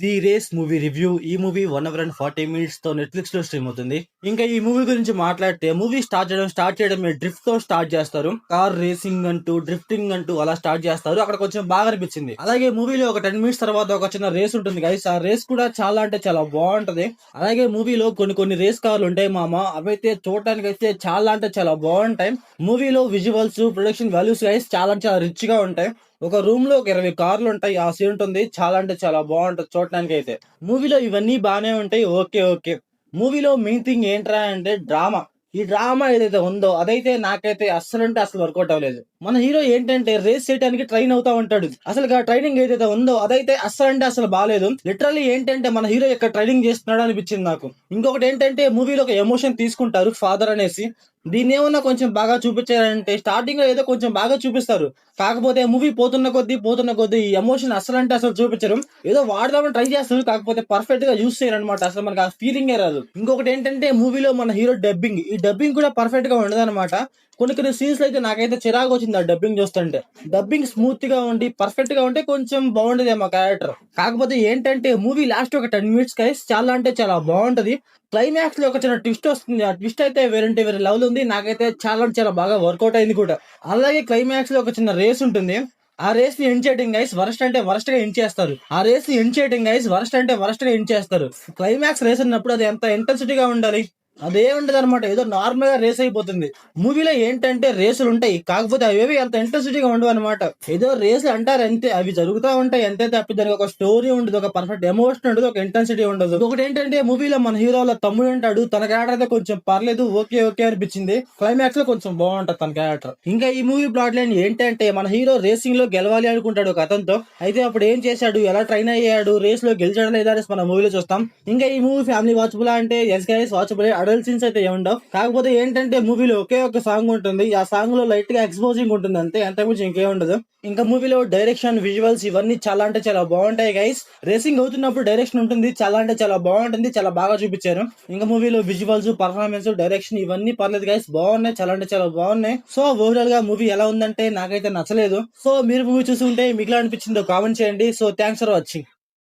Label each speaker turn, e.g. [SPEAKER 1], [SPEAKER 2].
[SPEAKER 1] The race movie review. ఈ movie 1 hour and 40 minutes తో Netflix లో స్ట్రీమ్ అవుతుంది. ఇంకా ఈ మూవీ గురించి మాట్లాడితే మూవీ స్టార్ట్ చేయడం డ్రిఫ్ట్ తో స్టార్ట్ చేస్తారు. కార్ రేసింగ్ అంటూ డ్రిఫ్టింగ్ అంటూ అలా స్టార్ట్ చేస్తారు. అక్కడ కొంచెం బాగా అనిపించింది. అలాగే మూవీలో ఒక 10 minutes తర్వాత ఒక చిన్న రేస్ ఉంటుంది గైస్. ఆ రేస్ కూడా చాలా అంటే చాలా బాగుంటది. అలాగే మూవీలో కొన్ని రేస్ కార్లు ఉంటాయి మామ. అవైతే చూడటానికి అయితే చాలా అంటే చాలా బాగుంటాయి. మూవీలో విజువల్స్ ప్రొడక్షన్ వాల్యూస్ గైస్ చాలా అంటే చాలా రిచ్ గా ఉంటాయి. ఒక రూమ్ లో ఒక 20 కార్లు ఉంటాయి. ఆ సీన్ ఉంటుంది. చాలా అంటే చాలా బాగుంటది చూడటానికి అయితే. మూవీలో ఇవన్నీ బానే ఉంటాయి. Okay okay. మూవీలో మెయిన్ థింగ్ ఏంట్రా అంటే డ్రామా. ఈ డ్రామా ఏదైతే ఉందో అదైతే నాకైతే అస్సలంటే అసలు వర్కౌట్ అవ్వలేదు. మన హీరో ఏంటంటే రేస్ చేయడానికి ట్రైన్ అవుతా ఉంటాడు. అసలు ఆ ట్రైనింగ్ ఏదైతే ఉందో అదైతే అస్సలంటే అసలు బాగాలేదు. లిటరల్లీ ఏంటంటే మన హీరో యొక్క ట్రైనింగ్ చేస్తున్నాడు అనిపించింది నాకు. ఇంకొకటి ఏంటంటే మూవీలో ఒక ఎమోషన్ తీసుకుంటారు ఫాదర్ అనేసి. దీన్ని ఏమన్నా కొంచెం బాగా చూపించారంటే స్టార్టింగ్ లో ఏదో కొంచెం బాగా చూపిస్తారు. కాకపోతే మూవీ పోతున్న కొద్దీ ఈ ఎమోషన్ అసలు అసలు చూపించరు. ఏదో వాడదామని ట్రై చేస్తారు. కాకపోతే పర్ఫెక్ట్ గా యూస్ చేయరు అనమాట. అసలు మనకి ఆ ఫీలింగే రాదు. ఇంకొకటి ఏంటంటే మూవీలో మన హీరో డబ్బింగ్. ఈ డబ్బింగ్ కూడా పర్ఫెక్ట్ గా ఉండదు అనమాట. కొన్ని సీన్స్ అయితే నాకైతే చిరాకు వచ్చింది ఆ డబ్బింగ్ చూస్తుంటే. డబ్బింగ్ స్మూత్ గా ఉండి పర్ఫెక్ట్ గా ఉంటే కొంచెం బాగుండేదేమో క్యారెక్టర్. కాకపోతే ఏంటంటే మూవీ లాస్ట్ ఒక 10 minutes కైస్ చాలా అంటే చాలా బాగుంటది. క్లైమాక్స్ లో ఒక చిన్న ట్విస్ట్ వస్తుంది. ఆ ట్విస్ట్ అయితే వేరే లెవెల్ ఉంది. నాకైతే చాలా అంటే చాలా బాగా వర్కౌట్ అయింది కూడా. అలాగే క్లైమాక్స్ లో ఒక చిన్న రేస్ ఉంటుంది. ఆ రేస్ ని ఎండ్ చేయడం గైస్ వరస్ట్ అంటే వరస్ట్ గా ఎండ్ చేస్తారు. ఆ రేస్ ని ఎండ్ చేయడం గైస్ వరస్ట్ అంటే వరస్ట్ గా ఎండ్ చేస్తారు. క్లైమాక్స్ రేస్ అన్నప్పుడు అది ఎంత ఇంటెన్సిటీగా ఉండాలి. అదే ఉండదు అనమాట. ఏదో నార్మల్ గా రేస్ అయిపోతుంది. మూవీలో ఏంటంటే రేసులు ఉంటాయి. కాకపోతే అవేవి అంత ఇంట్రెస్టింగ్ గా ఉండవు అనమాట. ఏదో రేసులు అంటారు అంతే. అవి జరుగుతూ ఉంటాయి అంతే తప్పి దానికి ఒక స్టోరీ ఉండదు, ఒక పర్ఫెక్ట్ ఎమోషన్ ఉండదు, ఒక ఇంటెన్సిటీ ఉండదు. ఒకటి ఏంటంటే మూవీలో మన హీరోల తమ్ముడు ఉంటాడు. తన క్యారెక్టర్ అయితే కొంచెం పర్లేదు, ఓకే ఓకే అనిపించింది. క్లైమాక్స్ లో కొంచెం బాగుంటది తన క్యారెక్టర్. ఇంకా ఈ మూవీ ప్లాట్ లైన్ ఏంటంటే మన హీరో రేసింగ్ లో గెలవాలి అనుకుంటాడు ఒక అతనితో. అయితే అప్పుడు ఏం చేశాడు, ఎలా ట్రైన్ అయ్యాడు, రేస్ లో గెలిచాడా లేదా అనేసి మన మూవీలో చూస్తాం. ఇంకా ఈ మూవీ ఫ్యామిలీ వాచబుల్ అంటే yes guys watchable. Adult scenes అయితే ఏముండవు. కాకపోతే ఏంటంటే మూవీలో ఒకే ఒక సాంగ్ ఉంటుంది. ఆ సాంగ్ లో లైట్ గా ఎక్స్పోజింగ్ ఉంటుంది అంతే. అంతకుమించి ఇంకేం ఉండదు. ఇంకా మూవీలో డైరెక్షన్ విజువల్స్ ఇవన్నీ చాలా అంటే చాలా బాగుంటాయి గైస్. రేసింగ్ అవుతున్నప్పుడు డైరెక్షన్ ఉంటుంది. చాలా అంటే చాలా బాగుంటుంది. చాలా బాగా చూపించారు. ఇంకా మూవీలో విజువల్స్ పర్ఫార్మెన్స్ డైరెక్షన్ ఇవన్నీ పర్లేదు గైస్, బాగున్నాయి. చాలా అంటే చాలా బాగున్నాయి. సో ఓవరాల్ గా మూవీ ఎలా ఉందంటే నాకైతే నచ్చలేదు. సో మీరు మూవీ చూసుకుంటే మీకు ఎలా అనిపించిందో కామెంట్ చేయండి. So thanks for watching.